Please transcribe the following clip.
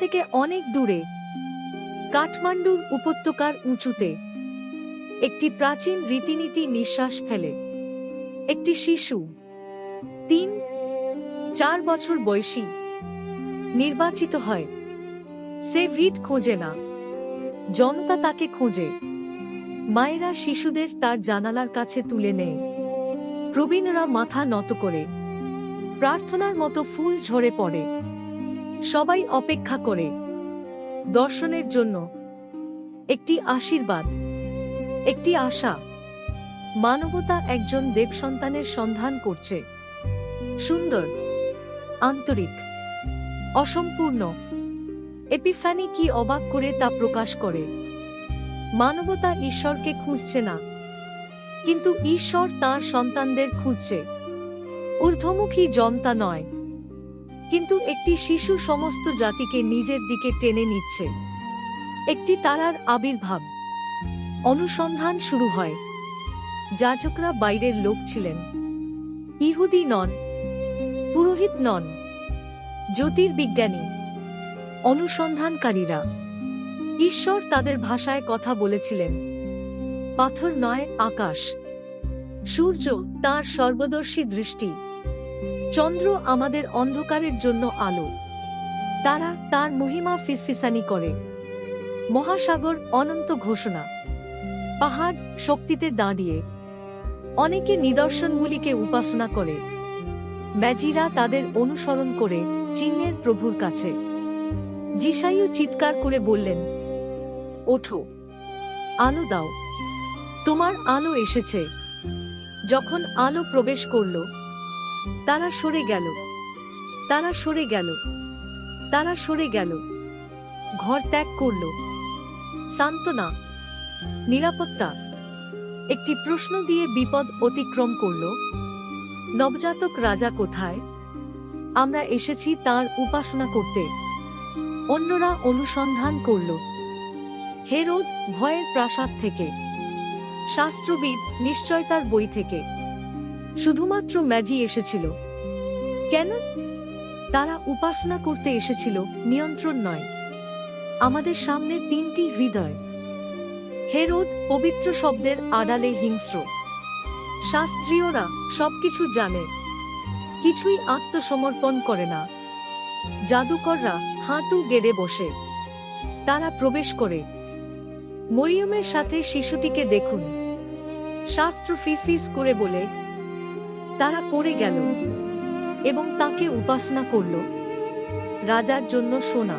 থেকে অনেক দূরে কাঠমান্ডুর উপত্যকার উঁচুতে একটি প্রাচীন রীতিনীতি নিঃশ্বাস ফেলে। একটি শিশু 3-4 বছর বয়সী নির্বাচিত হয়। সে ভিট খোঁজে না, জনতা তাকে খোঁজে। মায়েরা শিশুদের তার জানালার কাছে তুলে নেয়। প্রবীণরা মাথা নত করে। প্রার্থনার মতো ফুল ঝরে পড়ে। সবাই অপেক্ষা করে দর্শনের জন্য। একটি আশীর্বাদ, একটি আশা। মানবতা একজন দেবসন্তানের সন্ধান করছে। সুন্দর, আন্তরিক, অসম্পূর্ণ। এপিফ্যানি কি অবাক করে তা প্রকাশ করে। মানবতা ঈশ্বরকে খুঁজছে না, কিন্তু ঈশ্বর তাঁর সন্তানদের খুঁজছে। ঊর্ধ্বমুখী জনতা নয়, কিন্তু একটি শিশু সমস্ত জাতিকে নিজের দিকে টেনে নিচ্ছে। একটি তারার আবির্ভাব। অনুসন্ধান শুরু হয়। যাজকরা বাইরের লোক ছিলেন, ইহুদি নন, পুরোহিত নন, জ্যোতির্বিজ্ঞানী, অনুসন্ধানকারীরা। ঈশ্বর তাদের ভাষায় কথা বলেছিলেন। পাথর নয়, আকাশ। সূর্য তাঁর সর্বদর্শী দৃষ্টি। চন্দ্র আমাদের অন্ধকারের জন্য আলো। তারা তার মহিমা ফিসফিসানি করে। মহাসাগর অনন্ত ঘোষণা। পাহাড় শক্তিতে দাঁড়িয়ে। অনেকে নিদর্শনগুলিকে উপাসনা করে। ম্যাজিরা তাদের অনুসরণ করে চিহ্নের প্রভুর কাছে। যিশাইও চিৎকার করে বললেন, ওঠো, আলো দাও, তোমার আলো এসেছে। যখন আলো প্রবেশ করল, তারা সরে গেল, তারা সরে গেল, তারা সরে গেল। ঘর ত্যাগ করল। সান্ত্বনা, নিরাপত্তা। একটি প্রশ্ন দিয়ে বিপদ অতিক্রম করল। নবজাতক রাজা কোথায়? আমরা এসেছি তাঁর উপাসনা করতে। অন্যরা অনুসন্ধান করল। হেরোদ ভয়ের প্রাসাদ থেকে, শাস্ত্রবিদ নিশ্চয়তার বই থেকে। শুধুমাত্র ম্যাজি এসেছিল। কেন? তারা উপাসনা করতে এসেছিল, নিয়ন্ত্রণ নয়। আমাদের সামনে 3টি হৃদয়। হেরোদ পবিত্র শব্দের আড়ালে হিংস্র। শাস্ত্রীয়রা সবকিছু জানে, কিছুই আত্মসমর্পণ করে না। জাদুকররা হাঁটু গেড়ে বসে। তারা প্রবেশ করে। মরিয়মের সাথে শিশুটিকে দেখুন, শাস্ত্র ফিসফিস করে বলে। তারা পড়ে গেল এবং তাকে উপাসনা করল। রাজার জন্য সোনা।